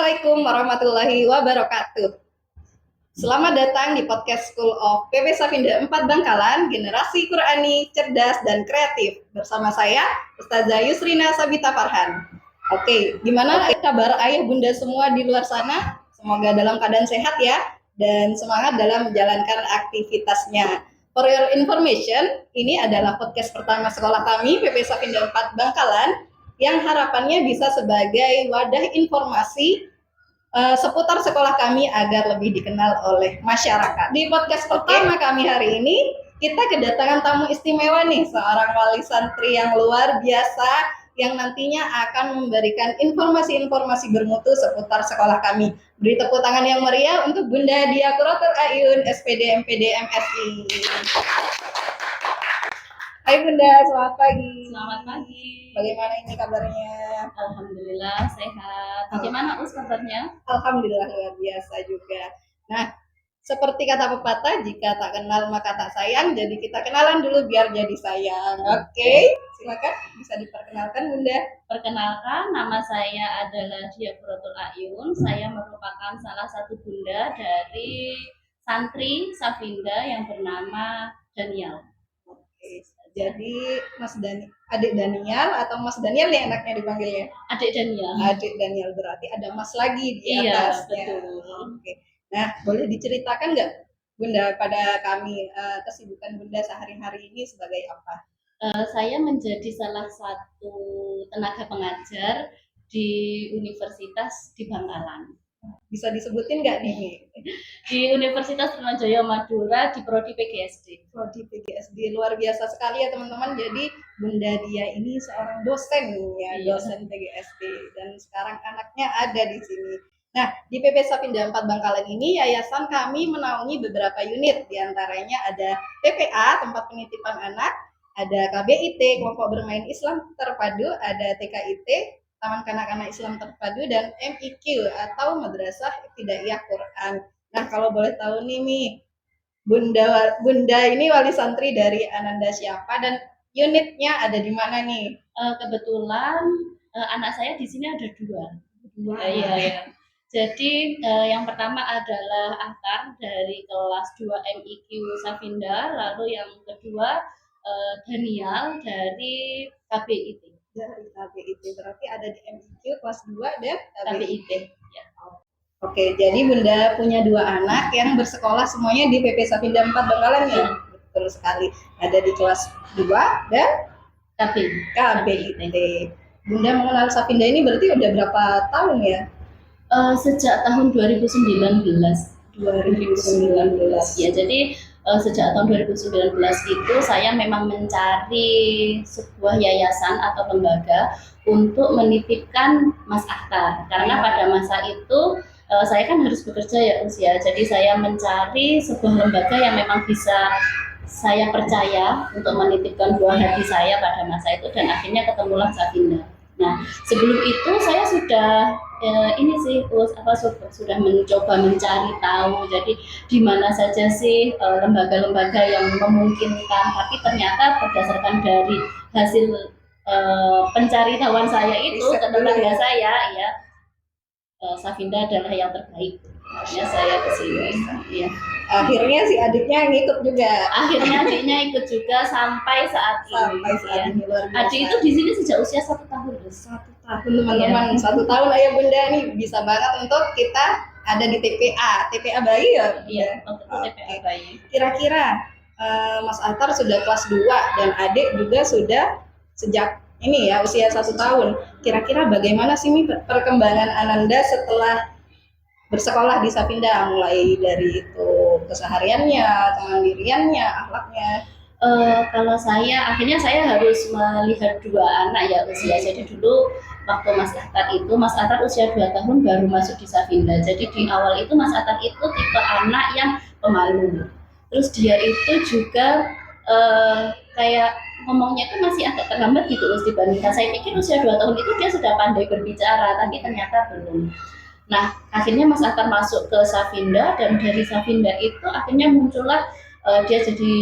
Assalamualaikum warahmatullahi wabarakatuh. Selamat datang di podcast School of PP Safinda 4 Bangkalan, generasi Qurani, cerdas dan kreatif. Bersama saya, Ustazah Yusrina Sabita Farhan. Oke, gimana kabar ayah bunda semua di luar sana? Semoga dalam keadaan sehat ya, dan semangat dalam menjalankan aktivitasnya. For your information, ini adalah podcast pertama sekolah kami, PP Safinda 4 Bangkalan, yang harapannya bisa sebagai wadah informasi seputar sekolah kami agar lebih dikenal oleh masyarakat. Di podcast pertama kami hari ini, kita kedatangan tamu istimewa nih, seorang wali santri yang luar biasa yang nantinya akan memberikan informasi-informasi bermutu seputar sekolah kami. Beri tepuk tangan yang meriah untuk Bunda Dia Qurratul A'yun, SPD MPD MSI. Hai Bunda, selamat pagi. Selamat pagi. Bagaimana ini kabarnya? Alhamdulillah sehat. Bagaimana Us kabarnya? Alhamdulillah luar biasa juga. Nah, seperti kata pepatah, jika tak kenal maka tak sayang, jadi kita kenalan dulu biar jadi sayang. Oke, silakan bisa diperkenalkan Bunda. Perkenalkan, nama saya adalah Dia Qurratul A'yun. Saya merupakan salah satu bunda dari santri Safinda yang bernama Daniel. Oke, jadi adik Daniel atau Mas Daniel ya enaknya dipanggilnya? Adik Daniel. Adik Daniel, berarti ada Mas lagi di Iya, atasnya. betul. Oke. Nah, boleh diceritakan nggak Bunda pada kami kesibukan Bunda sehari-hari ini sebagai apa? Saya menjadi salah satu tenaga pengajar di Universitas di Bangkalan. Bisa disebutin nggak nih? Di Universitas Trunojoyo Madura di Prodi PGSD. Prodi PGSD luar biasa sekali ya teman-teman. Jadi Bunda Dia ini seorang dosen ya, Iya. dosen PGSD dan sekarang anaknya ada di sini. Nah, di PP Safinda 4 Bangkalan ini yayasan kami menaungi beberapa unit, diantaranya ada TPA, tempat penitipan anak, ada KBIT, kelompok bermain Islam terpadu, ada TKIT, Taman Kanak-kanak Islam Terpadu, dan MIQ atau Madrasah Ibtidaiyah Quran. Nah, kalau boleh tahu nih, Bunda ini wali santri dari Ananda siapa dan unitnya ada di mana nih? Kebetulan anak saya di sini ada dua. Dua. Iya. Jadi yang pertama adalah Akar dari kelas 2 MIQ Safinda, lalu yang kedua Daniel dari KBIT. Dari KBIT, berarti ada di MIQ kelas 2 dan KBIT. Ya. Oke, jadi Bunda punya dua anak yang bersekolah semuanya di PP Safinda 4 Bangkalan ya? Betul sekali. Ada di kelas 2 dan KBIT. Bunda mengenal Safinda ini berarti udah berapa tahun ya? Sejak tahun 2019. 2019. Ya, jadi sejak tahun 2019 itu saya memang mencari sebuah yayasan atau lembaga untuk menitipkan Mas Akhtar. Karena pada masa itu saya kan harus bekerja ya usia. Jadi saya mencari sebuah lembaga yang memang bisa saya percaya untuk menitipkan buah hati saya pada masa itu, dan akhirnya ketemulah Safinda. Nah, sebelum itu saya sudah sudah mencoba mencari tahu. Jadi di mana saja sih lembaga-lembaga yang memungkinkan, tapi ternyata berdasarkan dari hasil pencarian saya itu ke tetangga saya, ya Safinda adalah yang terbaik. Akhirnya saya ke sini. Ya. Akhirnya si adiknya ngikut juga. Akhirnya adiknya ikut juga sampai saat ini. Luar biasa. Adik itu di sini sejak usia 1 tahun. 1 tahun teman-teman. 1 tahun ayah bunda nih bisa banget untuk kita ada di TPA bayi ya. Iya, untuk TPA bayi. Kira-kira Mas Akhtar sudah kelas 2 dan adik juga sudah sejak ini ya usia 1 tahun. Kira-kira bagaimana sih nih perkembangan Ananda setelah bersekolah di Safinda, mulai dari itu kesehariannya, kemandiriannya, akhlaknya? Kalau akhirnya saya harus melihat dua anak ya usia. Jadi dulu waktu Mas Akhtar usia 2 tahun baru masuk di Safinda. Jadi di awal itu Mas Akhtar itu tipe anak yang pemalu. Terus dia itu juga kayak ngomongnya itu masih agak terlambat gitu dibandingkan. Saya pikir usia 2 tahun itu dia sudah pandai berbicara, tapi ternyata belum. Nah, akhirnya Mas Akhtar masuk ke Safinda, dan dari Safinda itu akhirnya muncullah dia jadi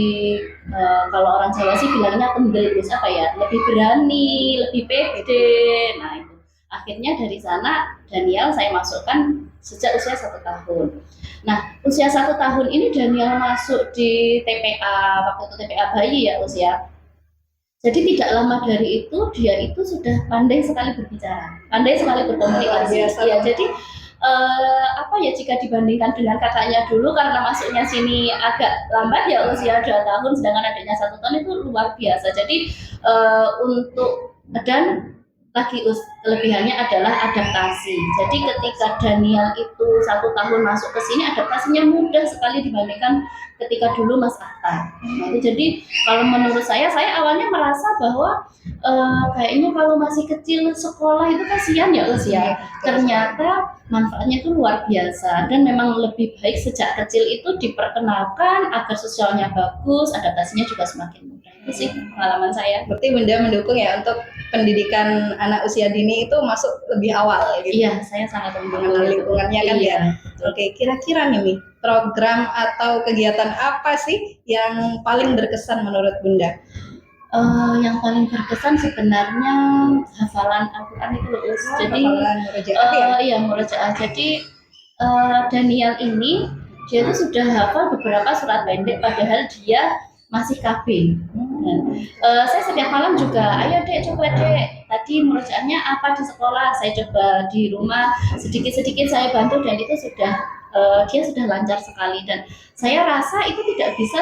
kalau orang Jawa sih bilangnya kendel, lebih berani, lebih pede. Nah itu Akhirnya dari sana Daniel saya masukkan sejak usia 1 tahun. Nah, usia 1 tahun ini Daniel masuk di TPA, waktu itu TPA bayi ya usia. Jadi tidak lama dari itu dia itu sudah pandai sekali berbicara, pandai sekali berkomunikasi. Ya, jadi apa ya, jika dibandingkan dengan kakaknya dulu karena masuknya sini agak lambat ya usia 2 tahun, sedangkan adiknya 1 tahun itu luar biasa. Jadi untuk dan lagi kelebihannya adalah adaptasi. Jadi ketika Daniel itu 1 tahun masuk ke sini, adaptasinya mudah sekali dibandingkan ketika dulu Mas Ahtar. Jadi kalau menurut saya awalnya merasa bahwa kayaknya kalau masih kecil sekolah itu kasihan ya usia. Ternyata manfaatnya itu luar biasa dan memang lebih baik sejak kecil itu diperkenalkan agar sosialnya bagus, adaptasinya juga semakin mudah. Itu sih pengalaman saya. Berarti Bunda mendukung ya untuk pendidikan anak usia dini itu masuk lebih awal gitu. Iya, saya sangat mendukung Mengenal lingkungannya kan ya. Oke, kira-kira nih Mi, program atau kegiatan apa sih yang paling berkesan menurut Bunda? Yang paling berkesan sebenarnya hafalan Al-Quran itu loh. Jadi iya, murojaah. Jadi Daniel ini dia itu sudah hafal beberapa surat pendek padahal dia masih KB. Saya setiap malam juga, ayo dek coba dek, tadi murojaahnya apa di sekolah, saya coba di rumah sedikit-sedikit saya bantu dan itu sudah dia sudah lancar sekali dan saya rasa itu tidak bisa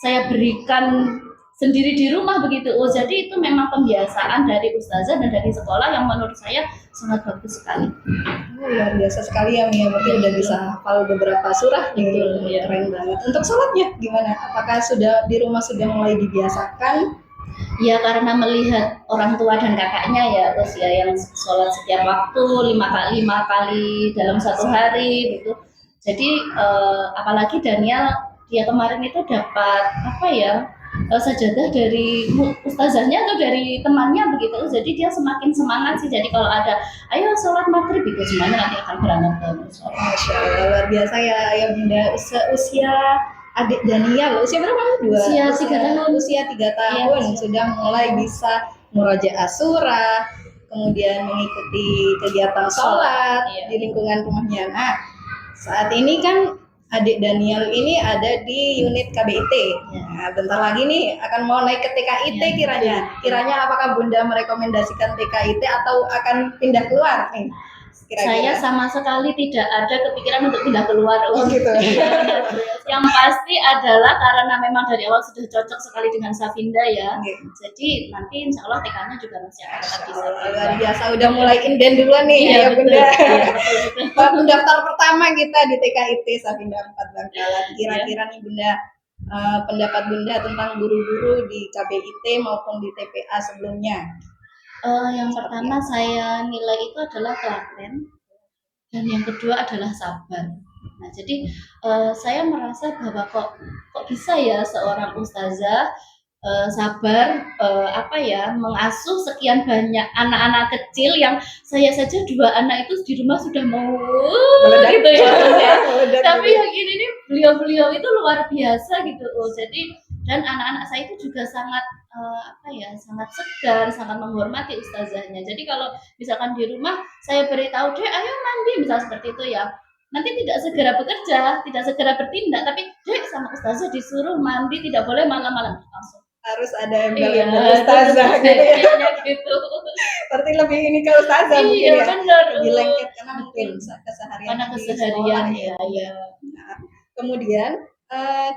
saya berikan sendiri di rumah begitu. Jadi itu memang pembiasaan dari ustazah dan dari sekolah yang menurut saya sangat bagus sekali. Luar biasa sekali ya Mia, berarti udah bisa hafal beberapa surah gitu. Ya. Keren banget. Untuk sholatnya gimana? Apakah sudah di rumah sudah mulai dibiasakan? Ya karena melihat orang tua dan kakaknya ya usia yang sholat setiap waktu 5 kali dalam 1 hari gitu. Jadi apalagi Daniel dia kemarin itu dapat apa ya, sajadah dari ustazahnya atau dari temannya begitu, jadi dia semakin semangat sih. Jadi kalau ada ayo sholat maghrib itu semuanya nanti akan berangkat ke musola. Masya Allah, luar biasa ya Bunda. Usia adik Daniel usia berapa? Usia 3 tahun. Usia 3 tahun ya, sudah mulai bisa murojaah surah, kemudian mengikuti kegiatan sholat di lingkungan rumahnya. Nah, saat ini kan adik Daniel ini ada di unit KBIT. Nah, bentar lagi nih akan mau naik ke TKIT kiranya. Kiranya apakah Bunda merekomendasikan TKIT atau akan pindah keluar nih? Kira-kira. Saya sama sekali tidak ada kepikiran untuk pindah keluar. Oh gitu. Yang pasti adalah karena memang dari awal sudah cocok sekali dengan Safinda ya. Jadi nanti insya Allah TK-nya juga masih akan tetap di Safinda. Luar biasa, udah mulai inden duluan nih ya Bunda. Pendaftar pertama kita di TKIT Safinda 4 Bangkalan. Kira-kira nih Bunda, pendapat Bunda tentang guru-guru di KBIT maupun di TPA sebelumnya? Yang pertama saya nilai itu adalah telaten dan yang kedua adalah sabar. Nah jadi saya merasa bahwa kok bisa ya seorang ustazah sabar mengasuh sekian banyak anak-anak kecil yang saya saja 2 anak itu di rumah sudah mau gitu ya. Tapi yang ini nih beliau itu luar biasa gitu. Jadi dan anak-anak saya itu juga sangat sangat segar, sangat menghormati ustazahnya. Jadi kalau misalkan di rumah saya beritahu dek ayo mandi misal seperti itu ya, nanti tidak segera bekerja, tidak segera bertindak, tapi dek sama ustazah disuruh mandi, tidak boleh malam-malam, langsung harus ada embel-embel ustazah gitu ya. Gitu. Berarti lebih ini ke ustazah mungkin ya. Benar. Lebih lengket karena mungkin keseharian ya. Nah, kemudian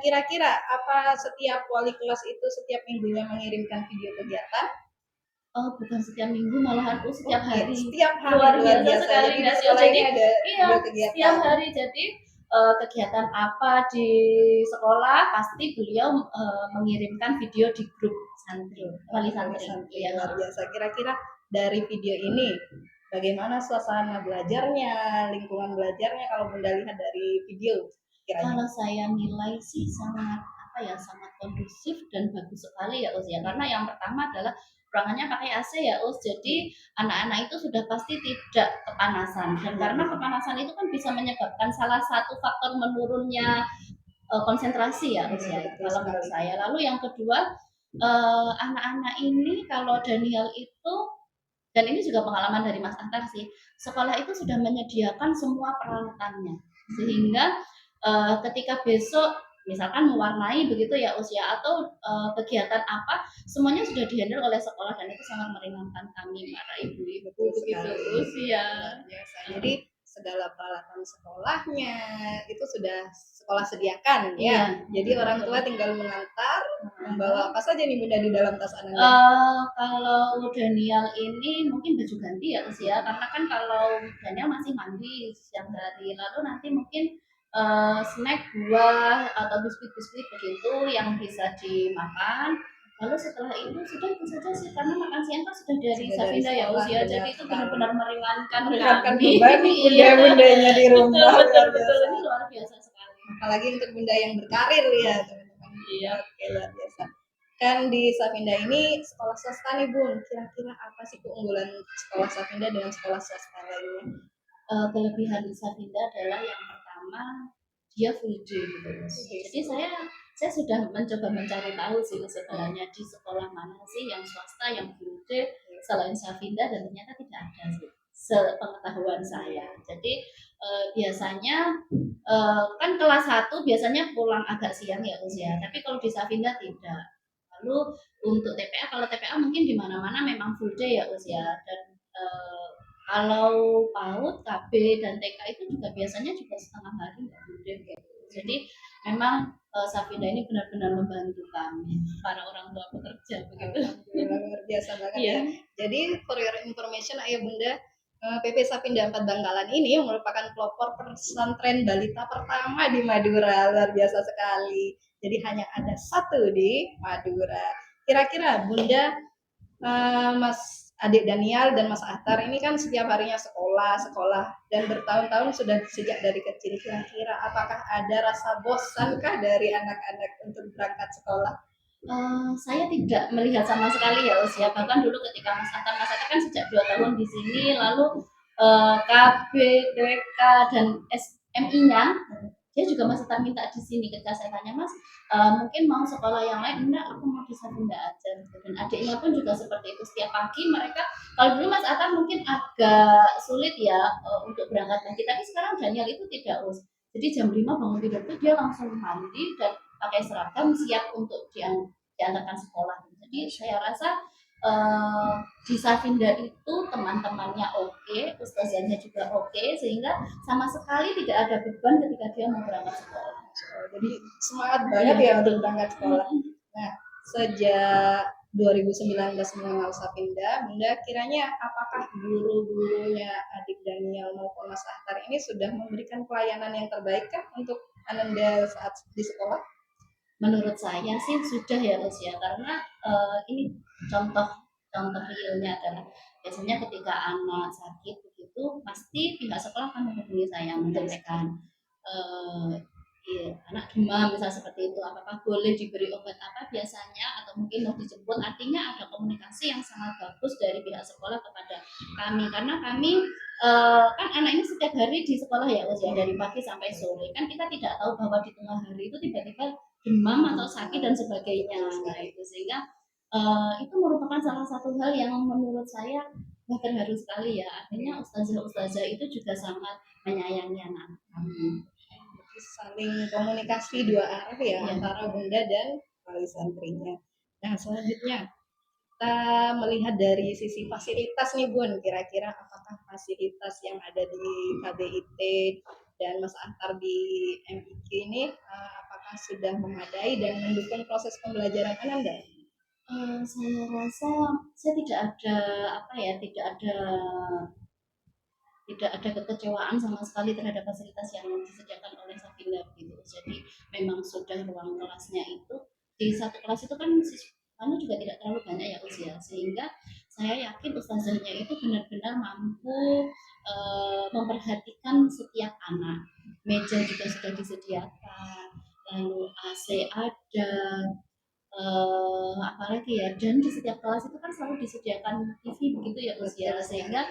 kira-kira apa setiap wali kelas itu setiap minggunya mengirimkan video kegiatan? Oh, bukan setiap minggu, malahan setiap hari. Setiap hari luar biasa sekali. Jadi ada video kegiatan. Setiap hari. Jadi kegiatan apa di sekolah pasti beliau mengirimkan video di grup santri, wali santri. Ya, luar biasa. Kira-kira dari video ini bagaimana suasana belajarnya, lingkungan belajarnya kalau Bunda lihat dari video? Kiranya. Kalau saya nilai sih sangat kondusif dan bagus sekali ya Us ya, karena yang pertama adalah ruangannya pakai AC ya Us, jadi anak-anak itu sudah pasti tidak kepanasan, dan karena kepanasan itu kan bisa menyebabkan salah satu faktor menurunnya konsentrasi ya Us ya, kalau menurut saya. Lalu yang kedua, anak-anak ini kalau Daniel itu Dan ini juga pengalaman dari Mas Antar sih. Sekolah itu sudah menyediakan semua peralatannya. Sehingga ketika besok misalkan mewarnai begitu ya usia atau kegiatan apa, semuanya sudah dihandle oleh sekolah dan itu sangat meringankan kami para ibu-ibu begitu usia. Biasa. Jadi segala peralatan sekolahnya itu sudah sekolah sediakan ya. Iya. Jadi orang tua tinggal mengantar, membawa apa saja nih Bunda di dalam tas Ananda? Kalau Daniel ini mungkin baju ganti ya usia, karena kan kalau Daniel masih mandi siang hari, lalu nanti mungkin snack buah atau biskuit-biskuit begitu yang bisa dimakan. Lalu setelah itu sudah itu saja sih, karena makan siang kan sudah dari Sudah dari Safinda ya sekolah, usia, benar jadi itu sekali. benar-benar meringankan Meringankan kami. beban bunda-bundanya di rumah. Betul, ini luar biasa sekali. Apalagi untuk bunda yang berkarir ya teman-teman. Iya. Oke, luar biasa. Kan di Safinda ini sekolah swasta nih Bun, kira-kira apa sih keunggulan sekolah Safinda dengan sekolah swasta lainnya? Kelebihan Safinda adalah yang pertama dia full day gitu. Jadi saya sudah mencoba mencari tahu sih sebenarnya di sekolah mana sih yang swasta yang full day selain Safinda, dan ternyata tidak ada sih sepengetahuan saya. Jadi biasanya kan kelas 1 biasanya pulang agak siang ya usia, tapi kalau di Safinda tidak. Lalu untuk TPA, kalau TPA mungkin di mana-mana memang full day ya usia, dan kalau PAUD, KB dan TK itu juga biasanya juga setengah hari nggak full day gitu. Jadi memang Safinda ini benar-benar membantu kami para orang tua pekerja begitu. Luar biasa banget ya. Jadi for your information ayah bunda, PP Safinda 4 Bangkalan ini merupakan pelopor pesantren balita pertama di Madura. Luar biasa sekali. Jadi hanya ada satu di Madura. Kira-kira bunda, Mas adik Daniel dan Mas Ahtar ini kan setiap harinya sekolah dan bertahun-tahun sudah sejak dari kecil. Kira-kira apakah ada rasa bosankah dari anak-anak untuk berangkat sekolah? Saya tidak melihat sama sekali ya usia. Bahkan dulu ketika Mas Ahtar kan sejak 2 tahun di sini, lalu KB, DK dan SMI-nya dia juga masih tak minta di sini. Ketika saya tanya, Mas, mungkin mau sekolah yang lain? Enggak, aku mau di Safinda aja. Dan adiknya pun juga seperti itu. Setiap pagi mereka, kalau dulu Mas Atar mungkin agak sulit ya untuk berangkat pagi, tapi sekarang Daniel itu tidak us. Jadi jam 5 bangun tidur itu dia langsung mandi dan pakai seragam siap untuk diantarkan sekolah. Jadi saya rasa di Safinda itu teman-temannya oke, ustazahnya juga oke, sehingga sama sekali tidak ada beban ketika dia mau berangkat sekolah. Jadi semangat banget ya untuk berangkat sekolah. Nah, sejak 2019 mengenal Safinda, Bunda kiranya apakah guru-gurunya adik Daniel maupun Mas Ahtar ini sudah memberikan pelayanan yang terbaik kah untuk Ananda saat di sekolah? Menurut saya sih sudah ya Mas ya, karena ini contoh realnya adalah biasanya ketika anak sakit begitu pasti pihak sekolah akan menghubungi saya menyampaikan anak demam misal seperti itu, apakah boleh diberi obat apa biasanya atau mungkin mau dijemput. Artinya ada komunikasi yang sangat bagus dari pihak sekolah kepada kami, karena kami kan anak ini setiap hari di sekolah ya Mas ya, dari pagi sampai sore, kan kita tidak tahu bahwa di tengah hari itu tiba-tiba demam atau sakit dan sebagainya. Nah, itu sehingga itu merupakan salah satu hal yang menurut saya terharu sekali ya. Artinya ustazah itu juga sangat menyayangi anak kami. Saling komunikasi dua arah ya, antara bunda dan wali santrinya. Nah, selanjutnya kita melihat dari sisi fasilitas nih Bun, kira-kira apakah fasilitas yang ada di KBIT dan Mas Ahtar di MIK ini apakah sudah memadai dan mendukung proses pembelajaran Ananda? Saya rasa saya tidak ada kekecewaan sama sekali terhadap fasilitas yang disediakan oleh Safinda gitu. Jadi memang sudah ruang kelasnya itu di satu kelas itu kan siswanya juga tidak terlalu banyak ya usia, sehingga saya yakin ustazahnya itu benar-benar mampu memperhatikan setiap anak. Meja juga sudah disediakan, lalu AC ada, apalagi ya, dan di setiap kelas itu kan selalu disediakan TV begitu ya usia, sehingga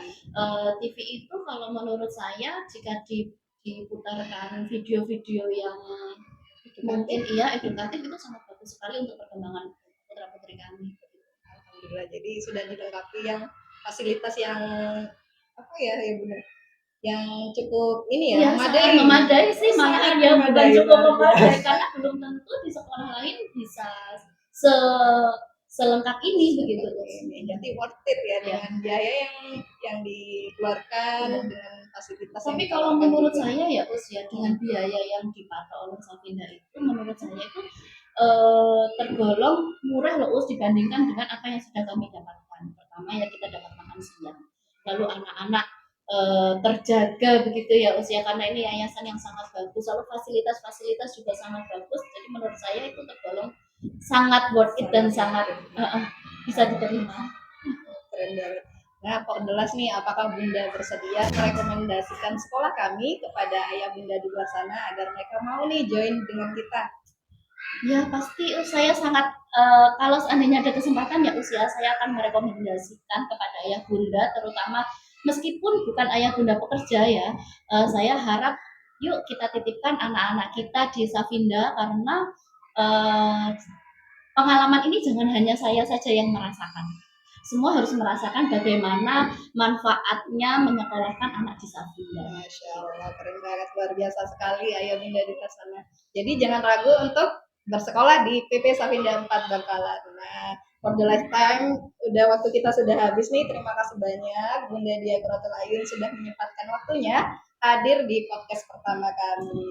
TV itu kalau menurut saya jika diputarkan video-video yang mungkin edukatif itu sangat bagus sekali untuk perkembangan putra putri kami. Alhamdulillah, jadi sudah dilengkapi yang fasilitas yang apa ya Bunda, yang cukup ini Iya, ya, sangat memadai sih, Sangat malahan ya bukan memadai, cukup luar memadai biasa. karena belum tentu di sekolah lain bisa se selengkap ini begitu tuh. Ini jadi worth it ya Ya. dengan biaya yang dikeluarkan, Iya. dengan fasilitas yang Tapi kalau ditawarkan menurut juga. saya ya Us ya dengan biaya yang dipatok oleh Safinda itu menurut saya itu tergolong murah loh Us dibandingkan dengan apa yang sudah kami dapatkan. Pertama ya kita dapat makan siang, lalu anak-anak terjaga begitu ya Us ya karena ini yayasan yang sangat bagus, lalu fasilitas-fasilitas juga sangat bagus. Jadi menurut saya itu tergolong sangat worth it dan sangat bisa diterima. Keren banget. Nah, Pak Delas nih, apakah Bunda bersedia merekomendasikan sekolah kami kepada ayah Bunda di luar sana agar mereka mau nih join dengan kita? Ya pasti saya sangat kalau seandainya ada kesempatan ya usia saya akan merekomendasikan kepada ayah bunda terutama meskipun bukan ayah bunda pekerja ya saya harap yuk kita titipkan anak-anak kita di Safinda karena eh, pengalaman ini jangan hanya saya saja yang merasakan semua harus merasakan bagaimana manfaatnya menyekolahkan anak di Safinda. Masya Allah, keren banget, luar biasa sekali ayah Bunda di luar sana. Jadi jangan ragu untuk bersekolah di PP Safinda 4 Bangkalan. Nah, for the lifetime, udah waktu kita sudah habis nih. Terima kasih banyak Bunda Dia Grotel Ayun sudah menyempatkan waktunya hadir di podcast pertama kami.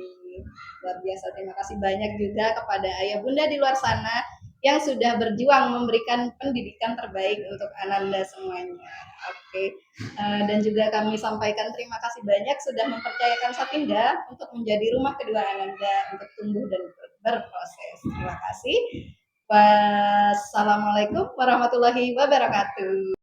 Luar biasa, terima kasih banyak juga kepada ayah Bunda di luar sana yang sudah berjuang memberikan pendidikan terbaik untuk Ananda semuanya. Oke. Dan juga kami sampaikan terima kasih banyak sudah mempercayakan Safinda untuk menjadi rumah kedua Ananda untuk tumbuh dan berproses. Terima kasih. Wassalamualaikum warahmatullahi wabarakatuh.